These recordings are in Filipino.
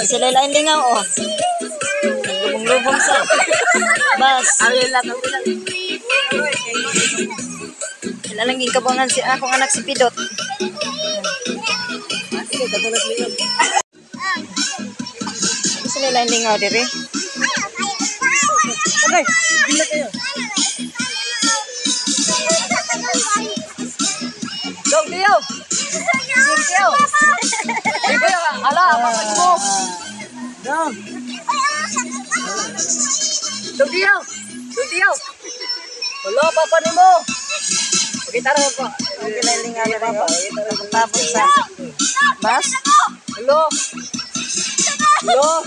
Sila lain lingaw oh. Lubong-lubong sa bas. Ilalangin kabangan si akong anak si Pidot. Sila lain lingaw diri. Okay, bila kayo. Dong Tio. Tio. Tio, ala, papan mo. Dong. Dong Tio. Dong Tio. Hello, papa nimo. Gitara ko. Okay, lain nga papa. Tapos sa bus. Hello. Hello.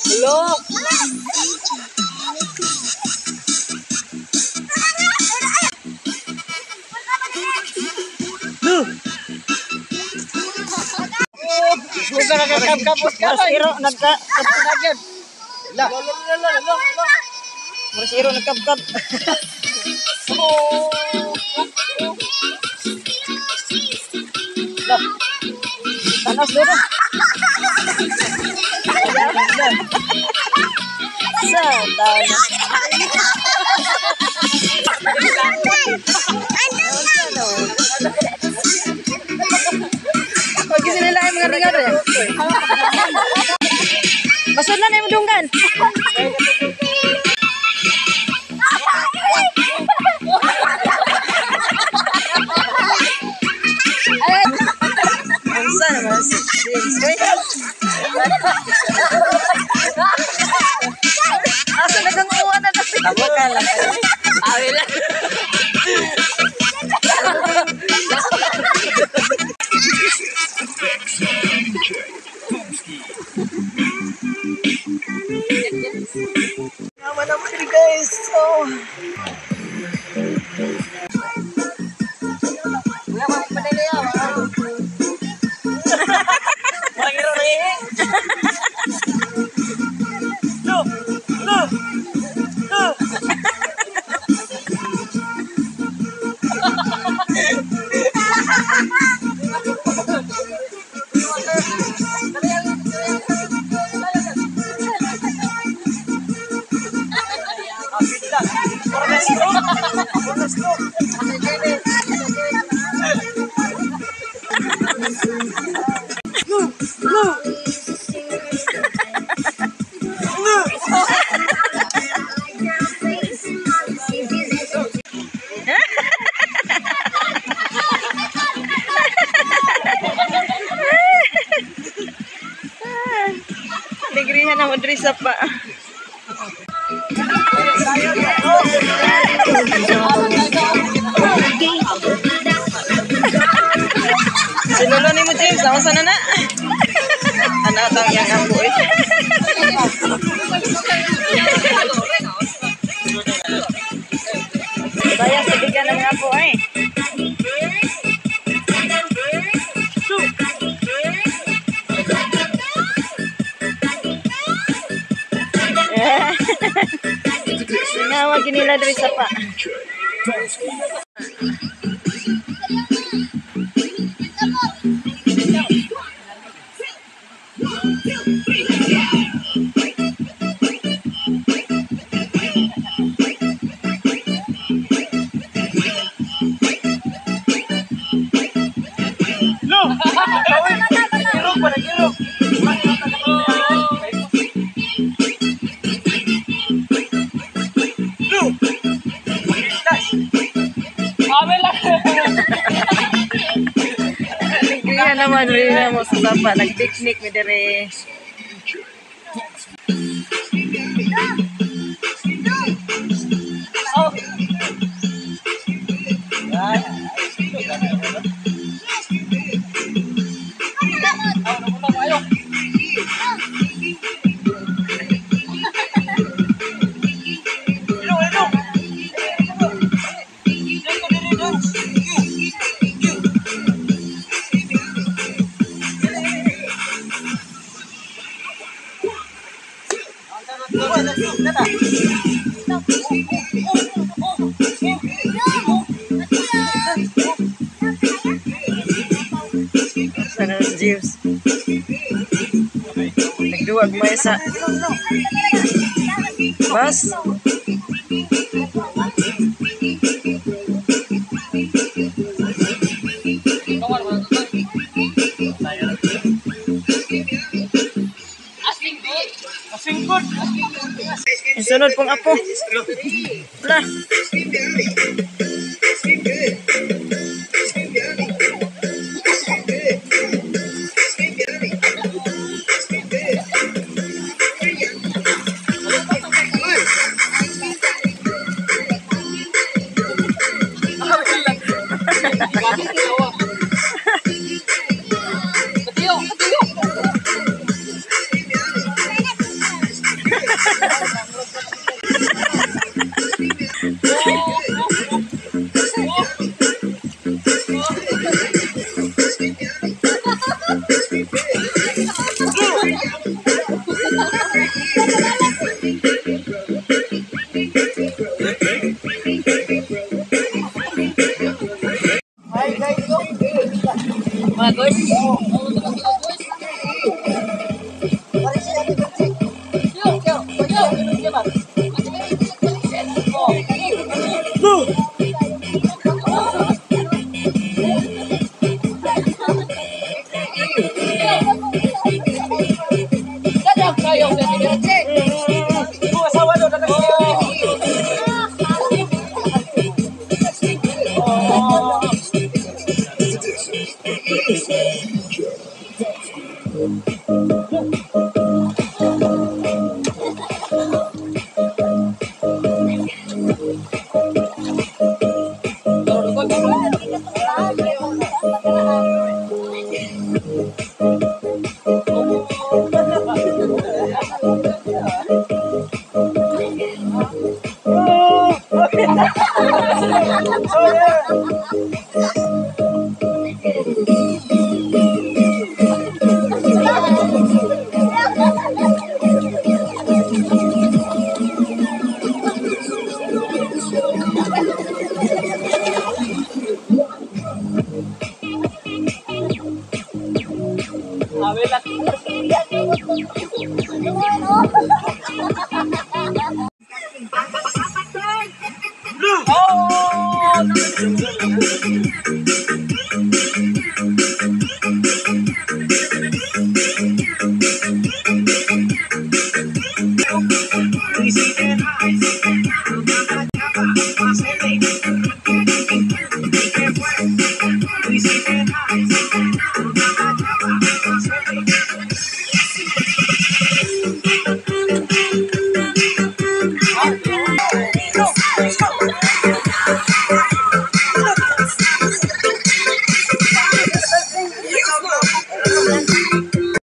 Hello. Bukan nagkakapos ka ba? Masiro nagkakapos. Masiro nagkakapos. Tanas dulu. Pagi sini lah yang mengenal ya. Maksudnya yang mendungkan. Sana masih. Asa nagkanguan na kasi. Tabukan lang. Awil lang. Naman naman rin guys. So. Wala mga padali yan. Pangiro na yun. Negerihan na madrisa pa. Sinulo ni mo James, sama sana na. Anak tang yang ambo eh. Bayang ketiga ng ambo eh. Sinawag nila dari sa pa. Kaya naman rin na mo sa sapa, nag-picnic mi dire. Oh. James. Nagduwag mo isa. Mas. Asingkot. Sunod pong apo. Lah. Bagus.